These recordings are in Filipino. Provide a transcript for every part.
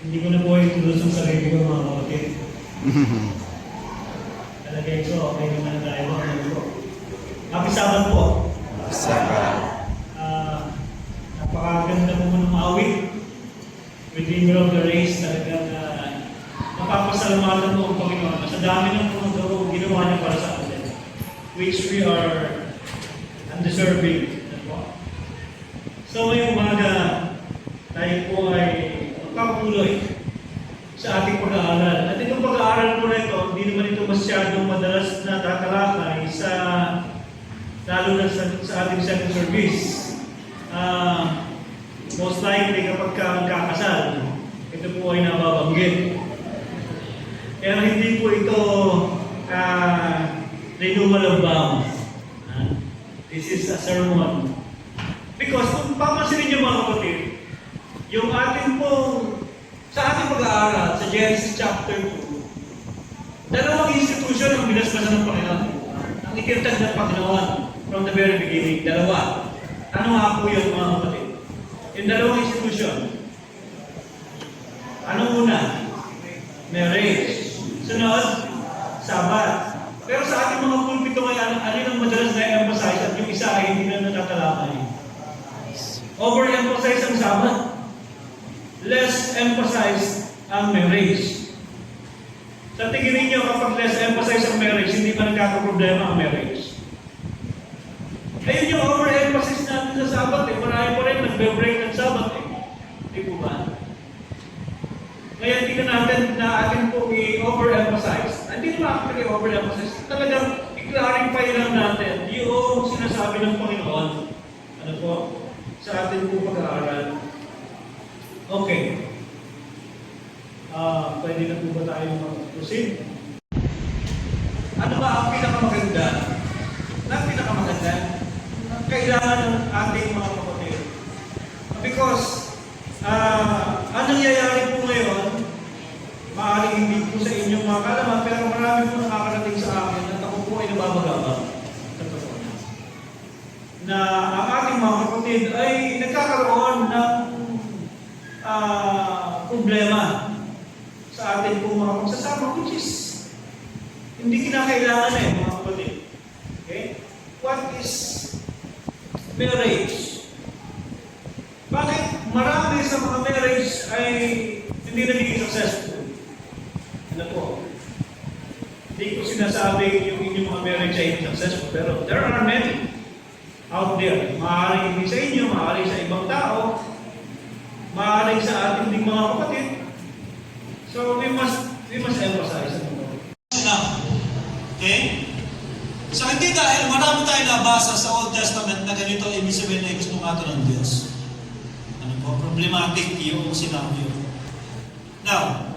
Hindi ko na po introduce ang sarili ko mga kapatid. Talagay ko, okay naman na tayo. Ano po? Happy Sabbath po. Sabbath. Napakaganda po ng awit. Redeemer of the race, talagang napapasalamatan po ang Panginoon. Sa dami ng mga ginawa niya para sa atin, which we are undeserving. So ngayong umaga, tayo po ay magpapuloy sa ating pag-aaral. At itong pag-aaral po na ito, hindi naman ito masyadong madalas na tatalakay lalo na sa ating second service. Most likely kapag kakasal, ito po ay nababanggit. Pero hindi po ito renewal of vows. This is a sermon. Because kung papansinin niyo mga kapatid, yung ating pong, sa ating pag-aaral, sa Genesis chapter 2, dalawang institution ang binasbasan ng Panginoon. Ang itinatag ng Panginoon from the very beginning, dalawa. Ano nga po yun mga kapatid? Yung dalawang institution. Ano una? Marriage. Sunod? Sabat. Pero sa ating mga pulpito ngayon, alin ang madalas na emphasize at yung isa ay hindi na natatalakay. Overemphasize ang Sabat. Less emphasize ang marriage. Sa tingin ninyo, kapag less emphasize ang marriage, hindi ba nagkakaproblema ang marriage? Ayun yung overemphasis natin sa Sabat. Marami pa rin nagbe-break ng Sabat. Hindi po ba? Ngayon, tingnan natin na atin po i-overemphasize. Hindi naman actually overemphasize. Talagang i-clarify lang natin yung sinasabi ng Panginoon. Ano po? Sa atin po pag-aaral. Okay. Pwede na po ba tayo mag-proceed? Ano ba ang pinakamaganda? Kailangan ng ating mga kapatid. Because, ang nangyayari po ngayon, maaaring hindi po sa inyong mga kalaman, pero marami po nakakarating sa akin at ako po ay nababagabag. Na ang ating mga kapatid ay nagkakaroon ng problema sa ating pong mga pagsasama, which is hindi kinakailangan mga kapatid. Okay? What is marriage? Bakit marami sa mga marriage ay hindi nagiging successful? Ano po? Hindi ko sinasabi yung inyong mga marriage ay successful, pero there are many out there. Maaaring hindi sa inyo, maaaring sa ibang tao, maaaring sa ating ding mga kapatid. So we must emphasize ito. Okay? So hindi dahil marami tayong nabasa sa Old Testament na ganito, ibig sabihin na gusto nga ito ng Diyos. Ano po? Problematic yung scenario. Now,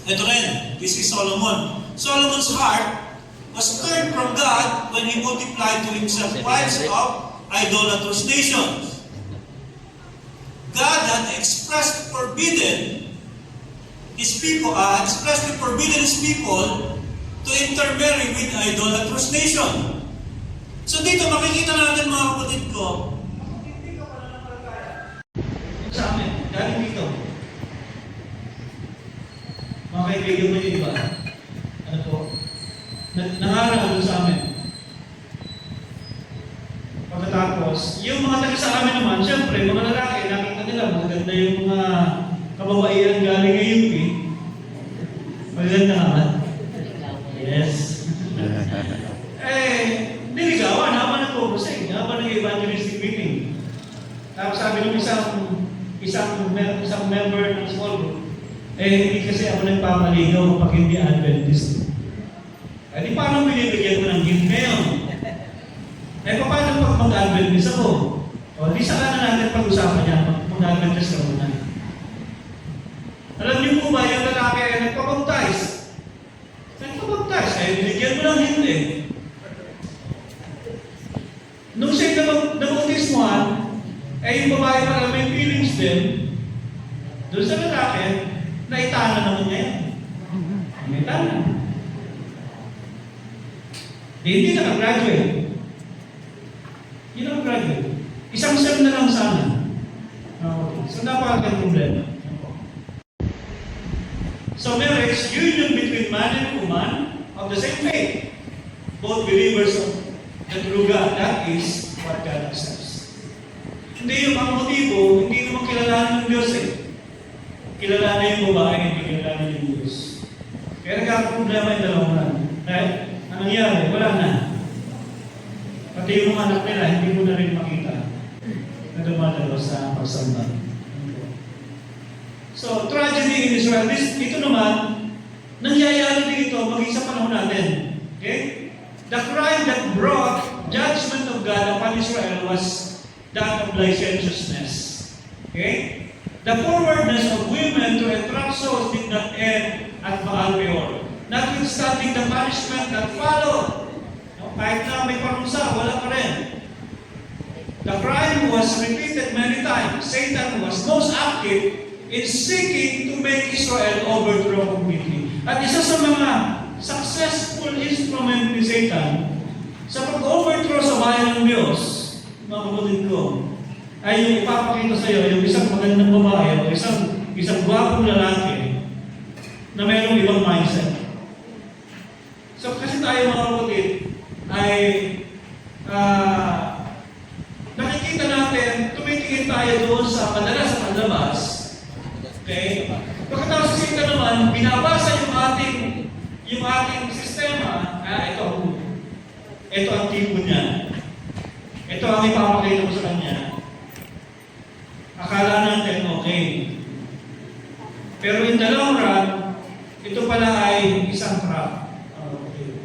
ito rin. This is Solomon. Solomon's heart was turned from God when he multiplied to himself wives of idolatrous nations. God had expressly forbidden his people to intermarry with idolatrous nation. So dito makikita natin mga kapatid ko, Sa amin, galing dito. Mga kaibigan mo yung iba. Ano po? Nangaral sa amin. Pagkatapos, yung mga taga sa amin naman, siyempre, mga lalaki, nakita nila, maganda yung mga kababaihan galing ngayon eh. Maganda naman. Yes. Niligawan, naman nag-focusing, naman nag-evangelistic meeting. Tapos sabi ng isang member ng small group, hindi kasi ako nagpapaligaw kapag hindi Adventist. Di paano binibigyan ko ng gift ngayon? Paano pag mag-Adventist ako? Di saka na natin pag-usapan niya, mag-Adventist ka muna. Alam niyo po ba, yung lalaki ay nagpapabaptize? Ay binigyan mo lang hindi. Nung siya nabautismuhan, yung babae para may feelings din, doon sa lalaki, naitana naman niya yan. Naitana. Hindi naka-graduate. Hindi naka-graduate. Isang sem na lang sana. So napakagandang problema. there's union between man and woman of the same faith. Both believers of the true God. That is what God accepts. Hindi yung ang motibo, hindi naman kilalanin ng Diyos eh. Kilalanin yung babae, hindi kilalanin yung Diyos. Kaya nagkakaproblema yung dalawang na. Dahil, ang nangyari, wala na. Pati yung mga anak nila, hindi mo na rin makita na dumadalo sa pagsamba. So, tragedy in Israel, ito naman, nangyayari din ito maging sa panahon natin. Okay? The crime that brought judgment of God upon Israel was that of licentiousness. Okay? The forwardness of women to entrap souls did not end at Baal Peor. Notwithstanding the punishment that followed, kahit na may parusa, wala pa rin. The crime was repeated many times. Satan was most active in seeking to make Israel overthrow completely. At isa sa mga successful instrument ni Satan sa pag-overthrow sa bayan ng Diyos, mga kapatid ko, ay yung ipapakita sa iyo, yung isang magandang babae o isang gwapong lalaki na mayroong ibang mindset. So kasi tayo mga kapatid ay nakikita natin, tumitingin tayo doon sa madalas sa panlabas. Okay? Pagkatapos sa Satan naman, binabasa yung ating sistema, ito ang tipo niya. Ito ang ipapakita ko sa kanya. Akala natin okay. Pero in the long run, ito pala ay isang trap. Okay.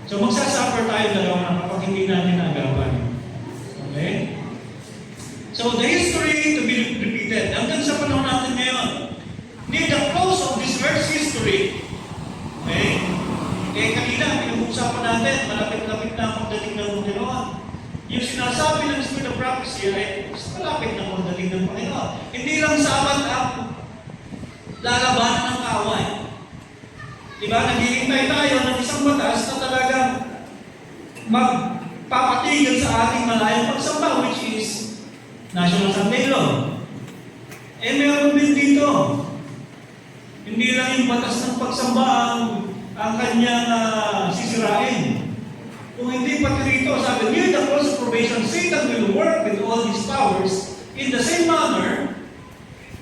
So magsasuffer tayo dalawa kapag hindi natin naagapan. Okay? So the history to be repeated. Hanggang sa panahon natin ngayon. Near the close of this verse history, okay? Kanina, pinag-uusapan natin, malapit-lapit na ang pagdating ng Panginoon. Yung sinasabi ng Spirit of Prophecy ay malapit na ang pagdating ng Panginoon. Hindi lang sabat ang lalabanan ng kaaway. Diba? Naghihintay tayo ng isang batas na talagang magpapatigil sa ating malayang pagsamba, which is National Sunday Law. Meron din dito. Hindi lang yung batas ng pagsamba ang kanyang sisirain. Kung hindi pati rito, sabi, near the close of probation, Satan will work with all his powers in the same manner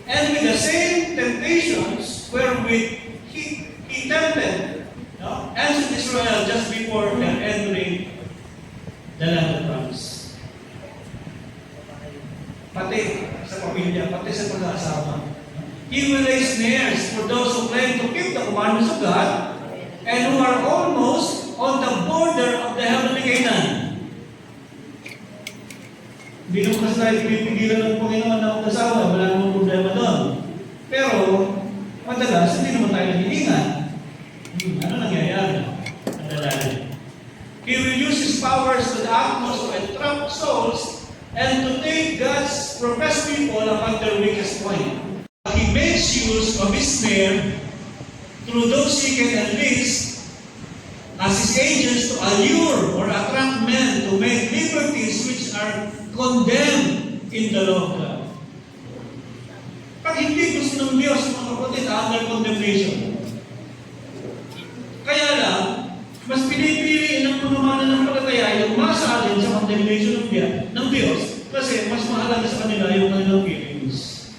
and with the same temptations wherewith he tempted ancient Israel just before their entering the land of promise. Pati sa pamilya, pati sa pag-aasawa. He will lay snares for those who claim to keep the commandments of God and who are almost on the border of the heavenly Canaan. Hindi naman kasi tayo pinipigilan ng Panginoon na mag-asawa, wala namang problema doon. Pero, madalas, hindi naman tayo nag-iingat. Ano nangyayari? Madalali. He will use his powers to the utmost to entrap souls and to take God's professed people upon their weakest point. He makes use of his snare through those he can enlist as his agents to allure or attract men to make liberties which are condemned in the law of God. Pag hindi gusto ng Diyos, mga kapatid, under condemnation. Kaya lang, mas pinipili ng pamamanan ng palataya yung masalin sa condemnation ng Diyos kasi mas mahalaga sa kanila yung kanilang feelings,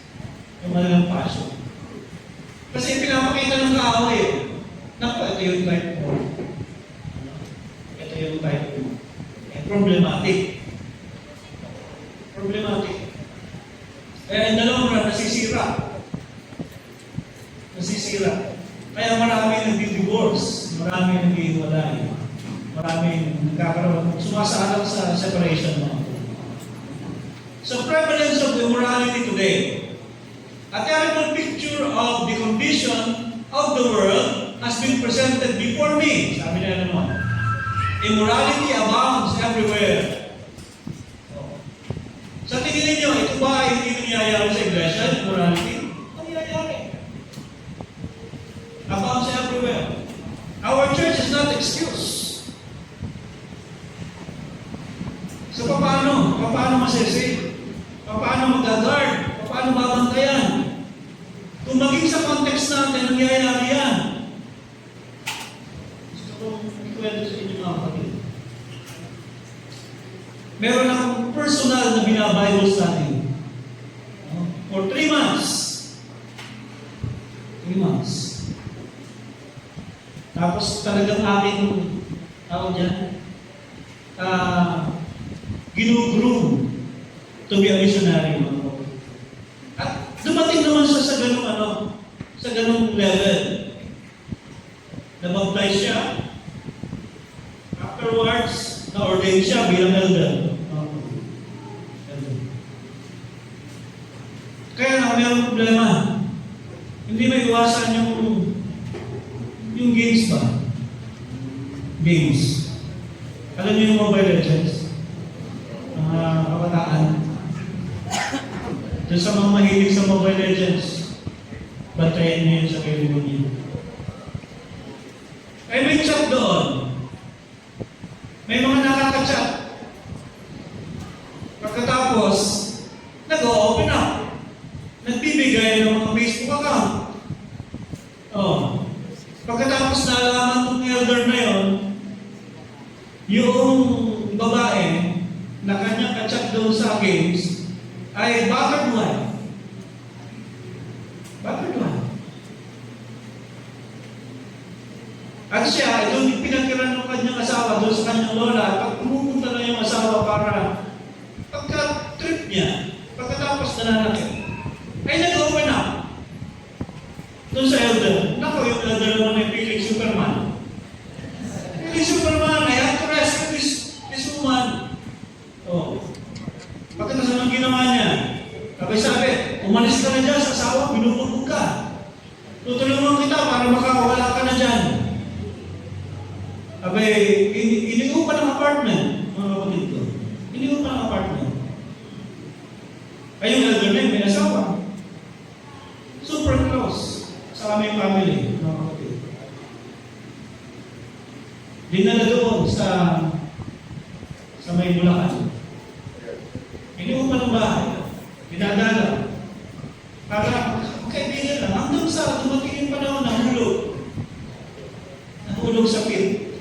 yung kanilang passion. Kasi pinapakita ng kaaway, naku, ito yung type mo. Ito yung type mo. Problematic. Problematic. In the long run, nasisira. Kaya marami nag-divorce, marami nag-iwalay, marami nagkakaroon, sumasalang sa separation mo. So, prevalence of immorality today. A terrible picture of the condition of the world has been presented before me. Sabi na naman. Immorality abounds everywhere. Sa tingin ninyo, ito ba ay hindi nangyayari sa iglesia? Immorality? Nangyayari. Abounds everywhere. Our church is not excuse. So, paano? Paano masisi? Paano mag-guard? Paano babantayan? Kung maging sa context natin, nangyayari yan. kung ikwento sa inyo mga kapatid. Meron akong personal na binabible study. For 3 months. 3 months. Tapos talagang aking tawag dyan, ginugroom to be a missionary. At dumating naman siya sa ganung sa ganung level. Nabaptize siya. Afterwards, na-ordain siya bilang elder. Kaya na mayroong problema. Hindi may iwasan yung games ba? Games. Alam niyo yung Mobile Legends? Mga kabataan. Diyan sa mga mahilig sa Mobile Legends, bantayan niyo yun sa kaibigan niyo. Ay may chat doon. May mga nakaka-chat. Pagkatapos, nag-o-open up. Nagbibigay ng mga Facebook account. Pagkatapos nalaman ng elder na yon, yung babae na kanyang kachat doon sa games ay battered wife. Battered wife. At siya, doon pinagkiran ng kanyang asawa doon sa kanyang lola at pag pumupunta na yung asawa para pagka-trip niya, pagkatapos nananakit, ay nag-open up doon sa elder. Naku, yung elder naman ay feeling Superman. Feeling Superman, I have to rescue this woman. Pagkatapos anong ginawa niya? Sabi, umalis ka na dyan sa asawa, binubugbog ka. Tutulungan kita para makawala ka na dyan. Sabi, iniupan ng apartment, mga kapatid ko. Iniupan ng apartment. Ay, yung elder na may asawa. Super close sa aming family, mga kapatid. Dinala doon sa may Bulacan. Iniupan ng bahay. Dinadala. Para kaibigan lang. Hanggang sa dumating yung panahon na hulog. Nahulog sa pit.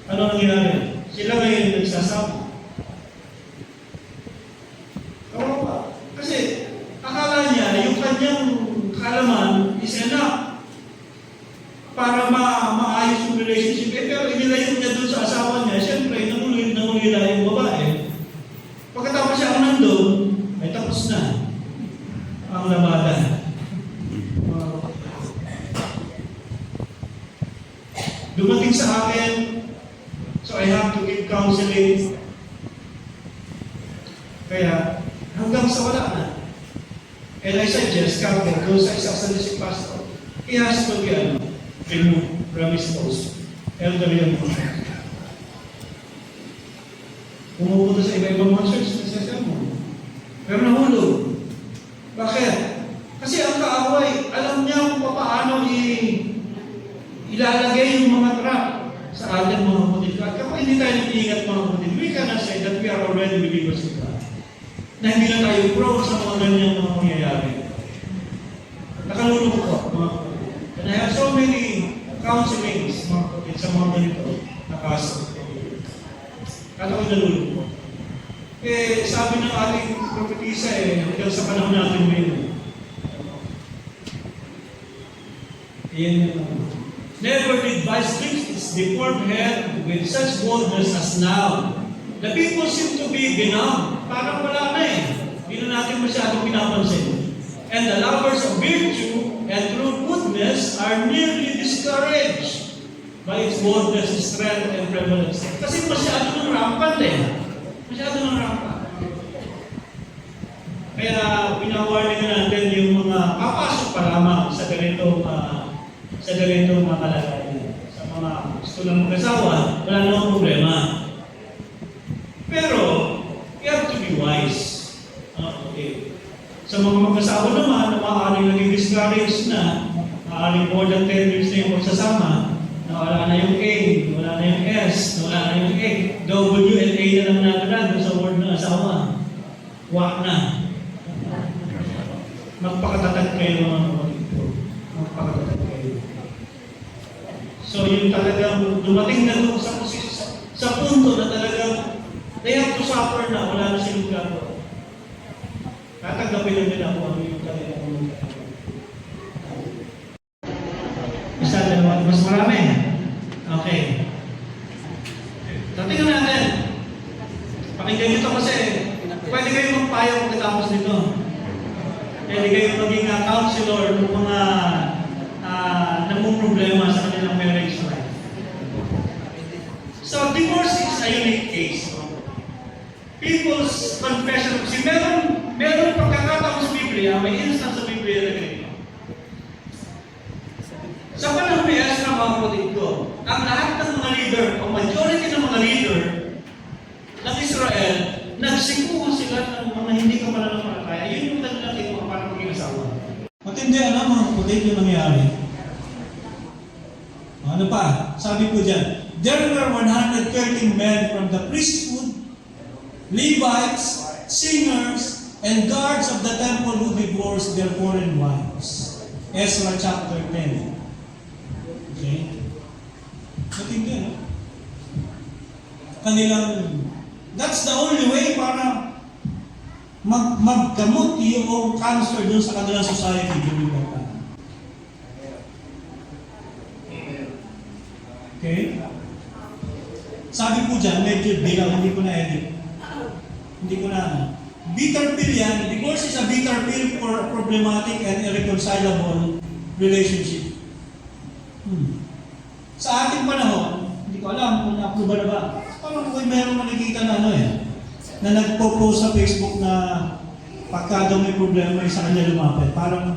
Ano nangyari? Sila ngayon nagsasama. Kawawa. Kasi akala niya yung kanyang kalaman is enough para maayos yung relationship. Pero inilayo niya doon sa asawa niya. Siyempre, nangulila yung babae. Pagkatapos siya ang nandun, ay tapos na ang labanan. Dumating sa akin, so I have to give counseling. Kaya, hanggang sa wala na. And I suggest, Captain, kung sa isang sanlisik pastor, he has to be removed from his post. Elderly ang mga. Pumupunta sa iba-ibang mga church, nagsasama mo. Pero nahulog. Bakit? Kasi ang kaaway, alam niya kung paano ilalagay yung mga trap sa ating mga kapatid. At kapag hindi tayo nag-iingat mga kapatid, we cannot say that we are already believers in God. Na hindi na tayo pro sa mga ganyan mga mangyayari. Nakalulong ko, mga kapatid. And I have so many counselings, mga kapatid, sa mga ganito na kaso. At ako'y nalulong ko. Sabi ng ating propetisa hanggang sa panahon natin ngayon. Never did vice fix its deformed head with such boldness as now. The people seem to be benumbed. Parang wala na Hindi na natin masyadong pinapansin. And the lovers of virtue and true goodness are nearly discouraged by its boldness, strength, and prevalence. Kasi masyado ng rampant Masyado ng rampant. Kaya pinawarning natin yung mga papasok pa lamang sa ganitong mga kalagayan. Sa mga gusto ng mag-asawa, wala namang problema. Pero, you have to be wise. Okay. Sa mga mag-asawa naman, na maaaring naging discouraged na, maaaring more than 10 years na yung magsasama, na wala na yung A, wala na yung S, wala na yung A, W and A na lang natala sa word ng asawa. Wak na. Magpakatatag kayo mga kapatid ko. Magpakatatag kayo. So yung talagang dumating na doon sa punto na talagang they have to suffer na, wala na silang gagawa. Tatanggapin na nila kung ano yung kanilang gagawa. Isa, dalawa, mas marami. Okay. Tatingnan natin. Pakinggan nyo ito kasi pwede kayo magpayo pagkatapos nito. Pwede kayo maging counselor ng mga problema sa kanilang marriage life. So, divorce is a unique case. People's confession. Kasi meron pagkakataon sa Biblia, may instance sa Biblia na ganito. Sa panahon ni Ezra, mga kapatid ko, ang lahat ng mga leader, o majority ng mga leader ng Israel, nagsikuha sila ng mga hindi ka mananampalataya. Yun yung kanilang ito para maging asawa. Matindi mga kapatid yung nangyari. Ano pa? Sabi ko dyan, there were 130 men from the priesthood, Levites, singers, and guards of the temple who divorced their foreign wives. Ezra chapter 10. Okay? Matindi, no? That's the only way para magkamot yung cancer dun sa kanilang society during that time. Okay? Sabi po dyan, medyo bilang, hindi ko na-edit. Hindi ko na. Bitter pill yan. Divorce is a bitter pill for a problematic and irreconcilable relationship. Sa ating panahon, hindi ko alam kung na-approve na ba. Parang kung meron makikita na na nagpo-post sa Facebook na pagka daw may problema sa kanya lumapit. Parang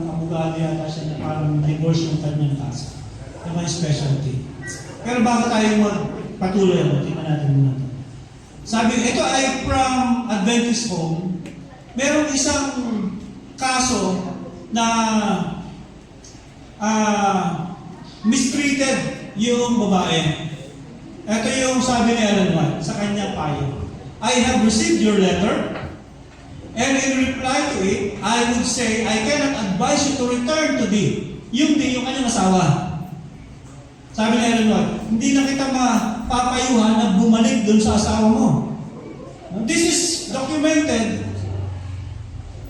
abogado yata siya na parang divorce yung kanyang kaso. Yung may specialty. Pero bakit tayo magpatuloy ako? Tingnan natin muna ito. Sabi, ito ay from Adventist Home. Merong isang kaso na mistreated yung babae. Ito yung sabi ni Ellen White sa kanyang payo. I have received your letter, and in reply to it, I would say, I cannot advise you to return to thee. Yung kanyang asawa. Sabi ni Ellen White, hindi na kita mapapayuhan na bumalik dun sa asawa mo. This is documented.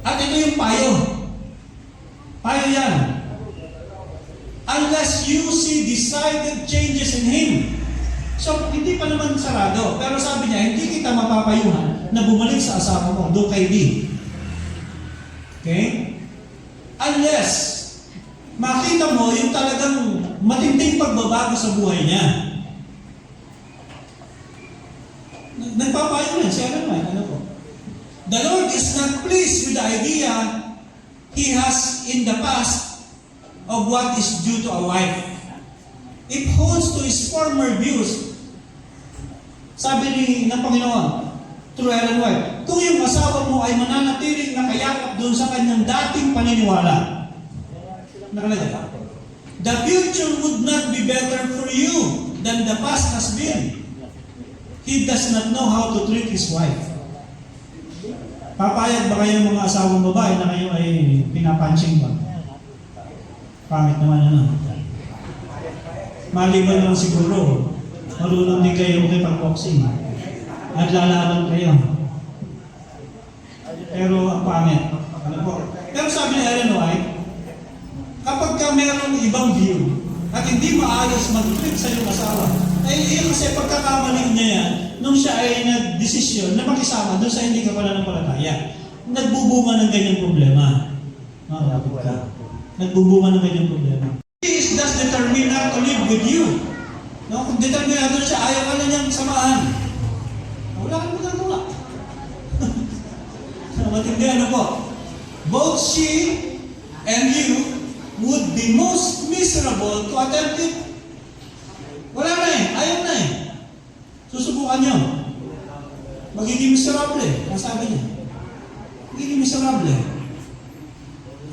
At ito yung payo. Payo yan. Unless you see decided changes in him. So, hindi pa naman sarado. Pero sabi niya, hindi kita mapapayuhan na bumalik sa asawa mo. Doon kay D. Okay? Unless makita mo yung talagang matinding pagbabago sa buhay niya. Nagpapayo rin siya naman. Ano po? The Lord is not pleased with the idea He has in the past of what is due to a wife. It holds to His former views. Sabi ng Panginoon, through Ellen White, kung yung asawa mo ay mananatiling nakayakap doon sa kanyang dating paniniwala, nakalagay, the future would not be better for you than the past has been. He does not know how to treat his wife. Papayag ba kayo mga asawang babae na kayo ay pinapunching ba? Pangit naman Maliban lang siguro, marunong din kayo makipag-boxing at lalaban kayo. Pero ang pangit. Ano po? Pero sabi ni Ellen White, kapag ka mayroong ibang view at hindi maayos mag-treat sa iyong asawa, ay yun kasi pagkakamaling niya yan, nung siya ay nag-desisyon na makisama doon sa hindi ka pananampalataya, nagbubunga ng ganyang problema. Nagbubunga ng ganyang problema. He is thus determined not to live with you. No? Kung determinado siya, ayaw ka na niyang samahan. Wala kang magagawa. Matindi ano po? Both she and you would be most miserable to attempt it. Wala na ayaw na Susubukan niyo. Magiging miserable ang sabi niya. Magiging miserable.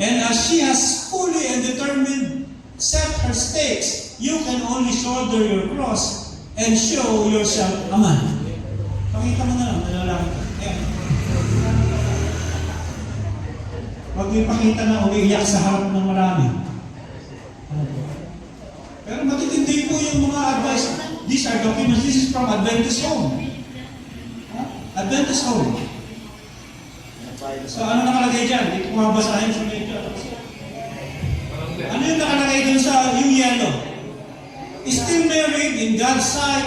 And as she has fully and determined set her stakes, you can only shoulder your cross and show yourself a man. Pakita mo na lang, nalalaki ka. Huwag yung pakita na umiiyak sa harap ng marami. Pero matitindi These are documents. This is from Adventist Home. Adventist Home. So ano nakalagay dyan? Hindi ko mabasahin sa medyo. Ano yung nakalagay dun sa yung yellow? Still married in God's sight,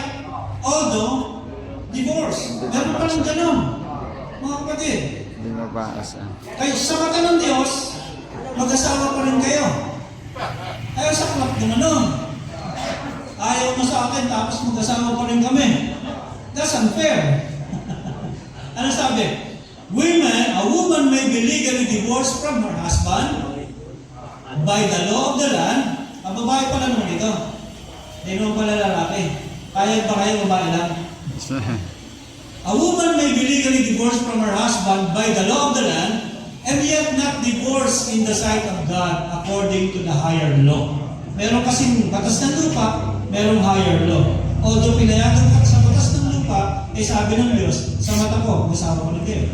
although divorced. Meron pa ng gano'n. Mga kapatid. Hindi mabasa. Kaya sa mata ng Diyos, mag-asawa pa rin kayo. Ayaw sa klap na nun. Ayaw mo sa akin, tapos mag-asawa pa rin kami. That's unfair. Ano sabi? A woman may be legally divorced from her husband by the law of the land. Ang babae pala naman ito. Hindi naman pala lalaki. Kaya ba kayo babae lang? A woman may be legally divorced from her husband by the law of the land, and yet not divorced in the sight of God according to the higher law. Meron kasing batas ng lupa, merong higher law. Although pinayagan ka sa batas ng lupa, sabi ng Diyos, sa mata ko, masama ko na kayo.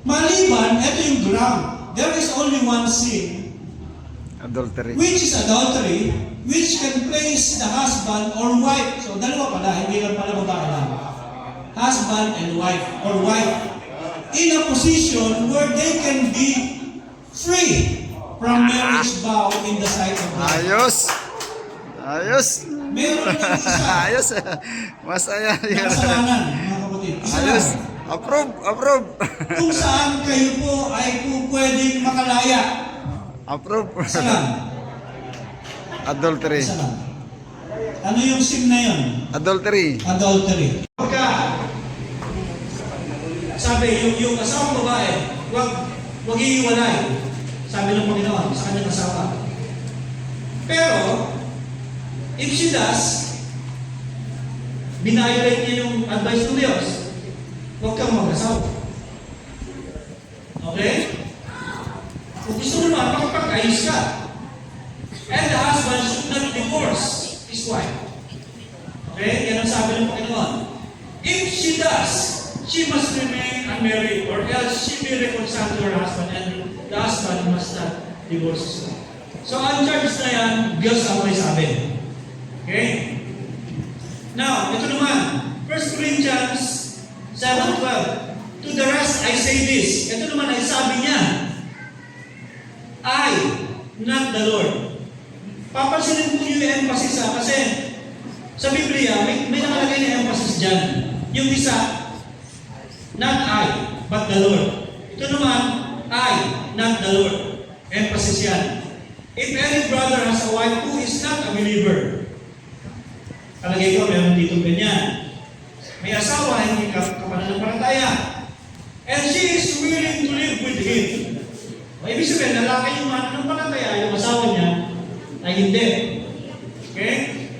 Maliban, ito yung ground. There is only one sin, Adultery. which is adultery, which can place the husband or wife. So, dalawa pala, hindi lang pala babae lang. Husband and wife, or wife, in a position where they can be free from marriage vow in the sight of God. Ayos! Ayos! Meron lang isa. Ayos! Masaya na yun. kasalanan, mga kapatid. Isa Ayos! lang. Approve! Approve! Kung saan kayo po ay po pwedeng makalaya. Approve! Isa lang. Adultery. Isa lang. Ano yung sin na yun? Adultery. Adultery. Pagka, sabi, yung asawang babae, wag iiwalay. Sabi ng Panginoon sa kanyang asawa. Pero, if she does, binayolate niya yung advice ng Diyos, huwag kang mag-asawa. Okay? Kung gusto mo naman, makapag-ayos ka. And the husband should not divorce his wife. Okay? Yan ang sabi ng Panginoon. If she does, she must remain unmarried, or else she be reconciled to her husband, and the husband must not divorce his wife. So, ang charge na yan, Diyos ang may sabi. Okay? Now, ito naman, 1 Corinthians 7:12. To the rest, I say this. Ito naman ay sabi niya, I, not the Lord. Papansinin po yung emphasis kasi sa Biblia, may nakalagay na emphasis dyan. Yung isa, not I, but the Lord. Ito naman, I, not the Lord. Emphasis yan. If any brother has a wife who is not a believer, kalagay ko, meron dito ganyan. May asawa, hindi ka kapananampalataya. And she is willing to live with him. Ibig sabihin, lalaki yung mananampalataya, yung asawa niya, ay hindi. Okay?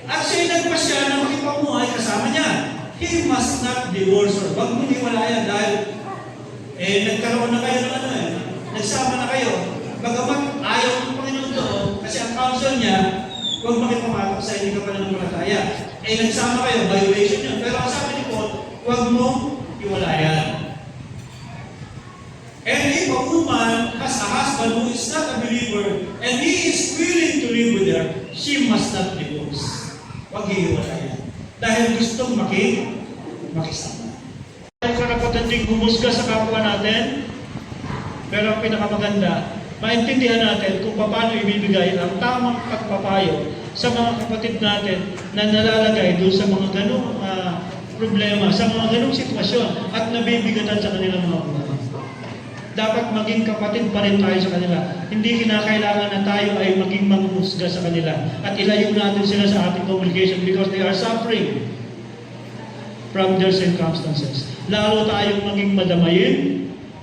At siya'y nagpasya na makipamuhay kasama niya. He must not divorce her. Huwag mo hiwalayan dahil nagkaroon na kayo ng nagsama na kayo. Bagamat ayaw ng Panginoon doon, kasi ang counsel niya, huwag makipamatap sa hindi ka pa nanampalataya. Nagsama kayo, violation yun. Pero ang sabi ni Paul, huwag mong hiwalayan. And if a woman has a husband who is not a believer, and he is willing to live with her, she must not divorce. Huwag hiwalayan. Dahil gustong makisama. Ay karapatan ding humusga sa kapwa natin, pero ang pinakamaganda, maintindihan natin kung paano ibibigay ang tamang pagpapayo sa mga kapatid natin na nalalagay doon sa mga ganong problema, sa mga ganong sitwasyon at nabibigatan sa kanilang mga buhay. Dapat maging kapatid pa rin tayo sa kanila. Hindi kinakailangan na tayo ay maging manghusga sa kanila at ilayo natin sila sa ating congregation because they are suffering from their circumstances. Lalo tayong maging madamayin,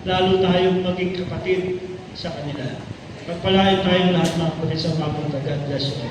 lalo tayong maging kapatid sa kanila. Pagpalain tayong lahat mga kapatid sa mga God bless you.